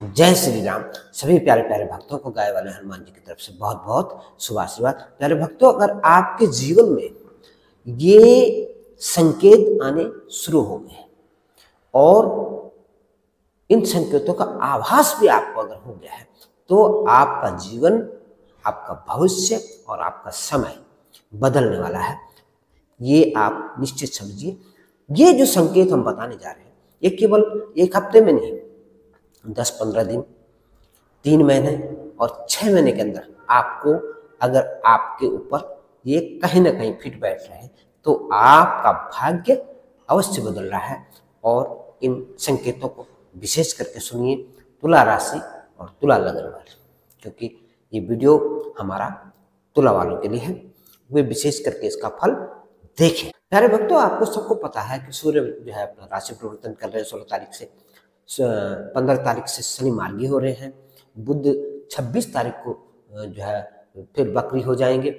जय श्री राम। सभी प्यारे प्यारे भक्तों को गाय वाले हनुमान जी की तरफ से बहुत बहुत शुभ आशीर्वाद। प्यारे भक्तों, अगर आपके जीवन में ये संकेत आने शुरू हो गए और इन संकेतों का आभास भी आपको अगर हो गया है, तो आपका जीवन, आपका भविष्य और आपका समय बदलने वाला है। ये आप निश्चित समझिए। ये जो संकेत हम बताने जा रहे हैं, ये केवल एक हफ्ते में नहीं, 10-15 दिन, 3 महीने और 6 महीने के अंदर आपको, अगर आपके ऊपर ये कहीं ना कहीं फिट बैठ रहे हैं, तो आपका भाग्य अवश्य बदल रहा है। और इन संकेतों को विशेष करके सुनिए, तुला राशि और तुला लग्न वाले, क्योंकि ये वीडियो हमारा तुला वालों के लिए है। वे विशेष करके इसका फल देखें। प्यारे भक्तों, आपको सबको पता है कि सूर्य जो है अपना राशि परिवर्तन कर रहे हैं 16 तारीख से। 15 तारीख से शनि मार्गी हो रहे हैं। बुध 26 तारीख को जो है फिर वक्री हो जाएंगे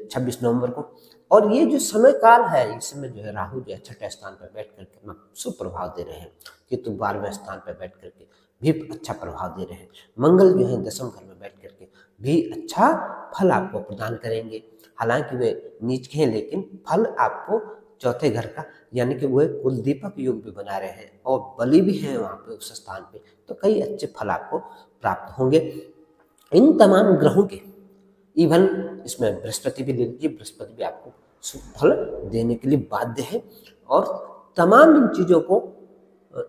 26 नवंबर को। और ये जो समय काल है, इस समय जो है राहु जो है 6ठे स्थान पर बैठ करके अपना शुभ प्रभाव दे रहे हैं। केतु 12वें स्थान पर बैठ करके भी अच्छा प्रभाव दे रहे हैं। मंगल जो है 10वें घर में बैठ करके भी अच्छा फल आपको प्रदान करेंगे। हालांकि वे नीच के हैं, लेकिन फल आपको चौथे घर का, यानी कि वो कुल दीपक योग भी बना रहे हैं और बलि भी है वहाँ पे उस स्थान पे, तो कई अच्छे फल आपको प्राप्त होंगे इन तमाम ग्रहों के। इवन इसमें बृहस्पति भी ले लीजिए, बृहस्पति भी आपको शुभ फल देने के लिए बाध्य है। और तमाम इन चीज़ों को,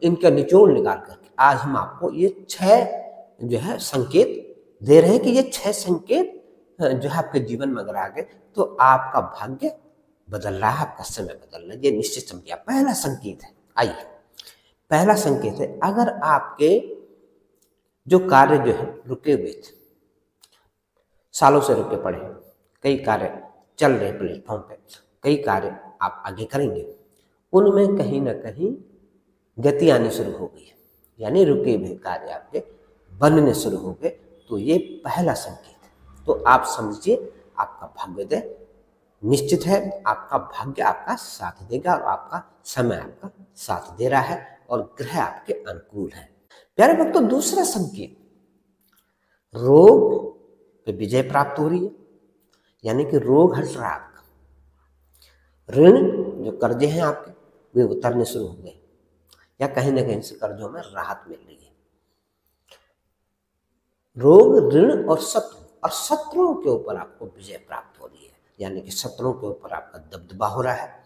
इनका निचोड़ निकाल करके आज हम आपको ये 6 जो है संकेत दे रहे हैं कि ये 6 संकेत जो है आपके जीवन में अगर आ गए, तो आपका भाग्य बदल रहा है, आपका समय बदल रहा है। ये निश्चित समझिए। पहला संकेत है, आइए पहला संकेत है, अगर आपके जो कार्य जो है रुके हुए थे, सालों से रुके पड़े हैं, कई कार्य चल रहे प्लेटफॉर्म पे, कई कार्य आप आगे करेंगे, उनमें कहीं ना कहीं गति आनी शुरू हो गई है, यानी रुके हुए कार्य आपके बनने शुरू हो गए, तो ये पहला संकेत है। तो आप समझिए, आपका भाग्योदय निश्चित है। आपका भाग्य आपका साथ देगा और आपका समय आपका साथ दे रहा है और ग्रह आपके अनुकूल है। प्यारे भक्तों, दूसरा संकेत, रोग पे विजय प्राप्त हो रही है, यानी कि रोग हट रहा है आपका। ऋण जो कर्जे हैं आपके, वे उतरने शुरू हो गए, या कहीं ना कहीं से कर्जों में राहत मिल रही है। रोग, ऋण और शत्रुओं के ऊपर आपको विजय प्राप्त हो रही है, यानी कि शत्रुओं के ऊपर आपका दबदबा हो रहा है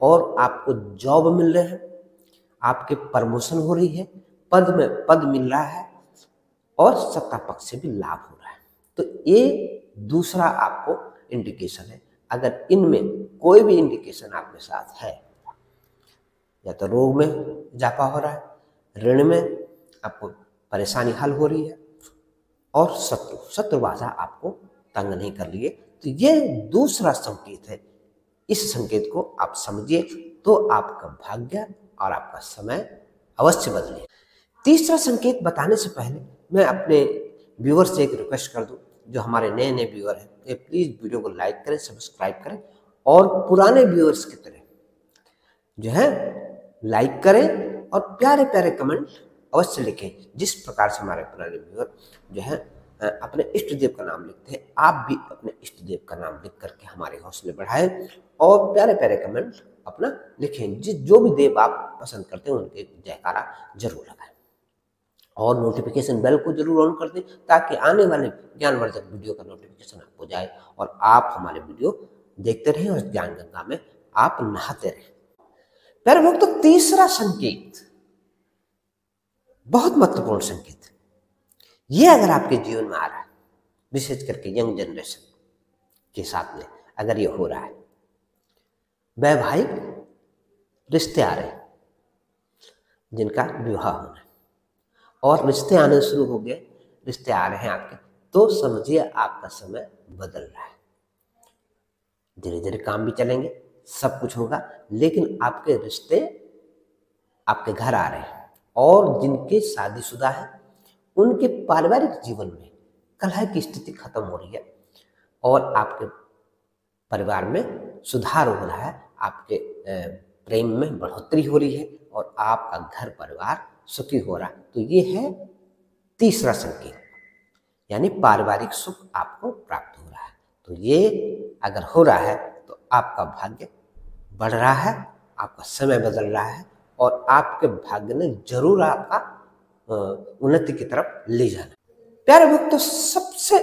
और आपको जॉब मिल रहे हैं, आपके प्रमोशन हो रही है, पद में पद मिल रहा है और सत्ता पक्ष से भी लाभ हो रहा है। तो ये दूसरा आपको इंडिकेशन है। अगर इनमें कोई भी इंडिकेशन आपके साथ है, या तो रोग में इजाफा हो रहा है, ऋण में आपको परेशानी हल हो रही है, और शत्रुबाधा आपको तंग नहीं कर लिए, तो ये दूसरा संकेत है। इस संकेत को आप समझिए, तो आपका भाग्य और आपका समय अवश्य बदले। तीसरा संकेत बताने से पहले मैं अपने व्यूअर से एक रिक्वेस्ट कर दूं, जो हमारे नए नए व्यूअर हैं, ये प्लीज वीडियो को लाइक करें, सब्सक्राइब करें, और पुराने व्यूअर्स की तरह जो है लाइक करें और प्यारे प्यारे कमेंट अवश्य लिखें। जिस प्रकार से हमारे पुराने व्यूअर जो है अपने इष्ट देव का नाम लिखते हैं, आप भी अपने इष्ट देव का नाम लिख करके हमारे हौसले बढ़ाएं और प्यारे प्यारे कमेंट अपना लिखें। जो भी देव आप पसंद करते हैं, उनके जयकारा जरूर लगाएं और नोटिफिकेशन बेल को जरूर ऑन कर दें, ताकि आने वाले ज्ञानवर्धक वीडियो का नोटिफिकेशन आपको जाए और आप हमारे वीडियो देखते रहें और ज्ञान गंगा में आप नहाते रहें। प्यारे भक्तों, तीसरा संकेत बहुत महत्वपूर्ण संकेत है। ये अगर आपके जीवन में आ रहा है, विशेष करके यंग जनरेशन के साथ में अगर ये हो रहा है, वैवाहिक रिश्ते आ रहे हैं, जिनका विवाह होना है और रिश्ते आने शुरू हो गए, रिश्ते आ रहे हैं आपके, तो समझिए आपका समय बदल रहा है। धीरे धीरे काम भी चलेंगे, सब कुछ होगा, लेकिन आपके रिश्ते आपके घर आ रहे हैं। और जिनके शादीशुदा है, उनके पारिवारिक जीवन में कलह की स्थिति खत्म हो रही है और आपके परिवार में सुधार हो रहा है, आपके प्रेम में बढ़ोतरी हो रही है और आपका घर परिवार सुखी हो रहा है। तो ये है तीसरा संकेत यानी पारिवारिक सुख आपको प्राप्त हो रहा है। तो ये अगर हो रहा है तो आपका भाग्य बढ़ रहा है, आपका समय बदल रहा है और आपके भाग्य ने जरूर आपका उन्नति की तरफ ले जाना। प्यारे भक्तों, सबसे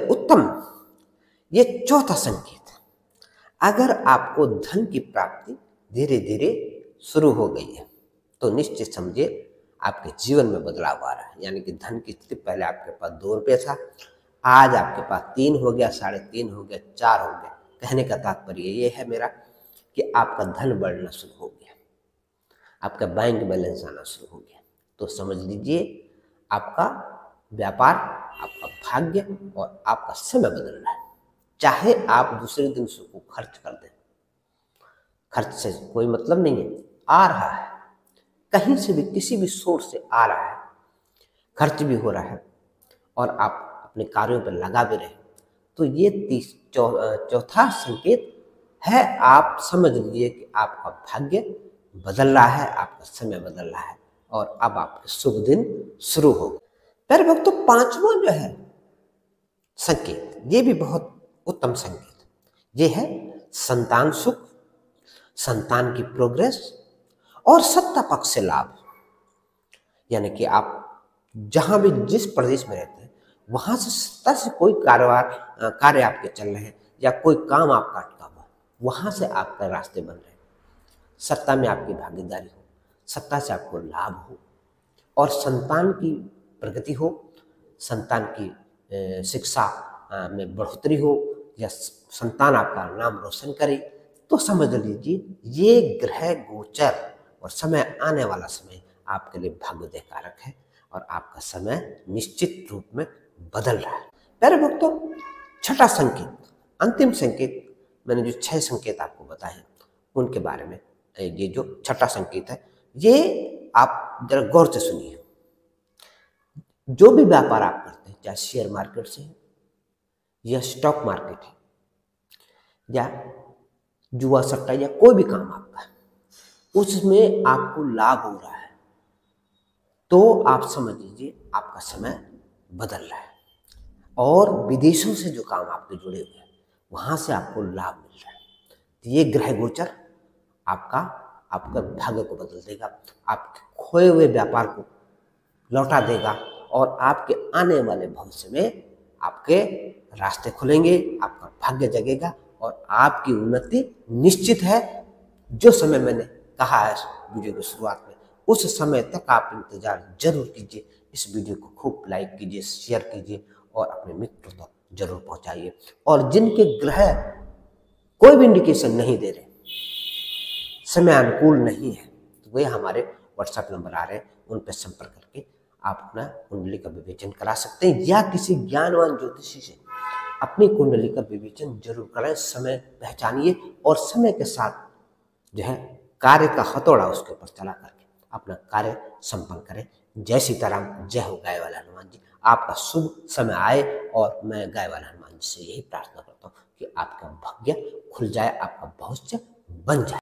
उत्तम ये चौथा संकेत, अगर आपको धन की प्राप्ति धीरे धीरे शुरू हो गई है तो निश्चित समझिए आपके जीवन में बदलाव आ रहा है। यानी कि धन की स्थिति पहले आपके पास 2 रुपये था, आज आपके पास 3 हो गया, 3.5 हो गया, 4 हो गया। कहने का तात्पर्य ये है मेरा कि आपका धन बढ़ना शुरू हो गया, आपका बैंक बैलेंस आना शुरू हो गया। तो समझ लीजिए आपका व्यापार, आपका भाग्य और आपका समय बदल रहा है। चाहे आप दूसरे दिन उसको खर्च कर दें, खर्च से कोई मतलब नहीं है, आ रहा है कहीं से भी, किसी भी सोर्स से आ रहा है, खर्च भी हो रहा है और आप अपने कार्यों पर लगा भी रहे। तो ये चौथा संकेत है। आप समझ लीजिए कि आपका भाग्य बदल रहा है, आपका समय बदल रहा है और अब आपके शुभ दिन शुरू हो गए। प्यारे भक्तों, 5वां जो है संकेत, ये भी बहुत उत्तम संकेत, ये है संतान सुख, संतान की प्रोग्रेस और सत्ता पक्ष से लाभ। यानी कि आप जहां भी जिस प्रदेश में रहते हैं वहां से सत्ता से कोई कार्य आपके चल रहे हैं या कोई काम आपका अटका हुआ, वहां से आपका रास्ते बन रहे हैं, सत्ता में आपकी भागीदारी हो, सत्ता से आपको लाभ हो और संतान की प्रगति हो, संतान की शिक्षा में बढ़ोतरी हो या संतान आपका नाम रोशन करे। तो समझ लीजिए ये ग्रह गोचर और समय, आने वाला समय आपके लिए भाग्योदय कारक है और आपका समय निश्चित रूप में बदल रहा है। प्यारे भक्तों, छठा संकेत, अंतिम संकेत, मैंने जो 6 संकेत आपको बताए उनके बारे में, ये जो छठा संकेत है ये आप जरा गौर से सुनिए। जो भी व्यापार आप करते हैं, चाहे शेयर मार्केट से है या स्टॉक मार्केट है या जुआ सट्टा या कोई भी काम आपका, उसमें आपको लाभ हो रहा है तो आप समझ लीजिए आपका समय बदल रहा है। और विदेशों से जो काम आपके जुड़े हुए हैं वहां से आपको लाभ मिल रहा है। तो ये ग्रह गोचर आपका भाग्य को बदल देगा, आपके खोए हुए व्यापार को लौटा देगा और आपके आने वाले भविष्य में आपके रास्ते खुलेंगे, आपका भाग्य जगेगा और आपकी उन्नति निश्चित है। जो समय मैंने कहा है वीडियो की शुरुआत में, उस समय तक आप इंतजार जरूर कीजिए। इस वीडियो को खूब लाइक कीजिए, शेयर कीजिए और अपने मित्रों तक जरूर पहुंचाइए। और जिनके ग्रह कोई भी इंडिकेशन नहीं दे रहे, समय अनुकूल नहीं है, तो वे हमारे व्हाट्सएप नंबर आ रहे हैं, उन पर संपर्क करके आप अपना कुंडली का विवेचन करा सकते हैं या किसी ज्ञानवान ज्योतिषी से अपनी कुंडली का विवेचन जरूर कराएं। समय पहचानिए और समय के साथ जो है कार्य का हथौड़ा उसके ऊपर चला करके अपना कार्य संपन्न करें। जय सीताराम, जय हो गाय वाले हनुमान जी। आपका शुभ समय आए और मैं गाय वाले हनुमान जी से यही प्रार्थना करता हूँ कि आपका भाग्य खुल जाए, आपका भविष्य बन जाए।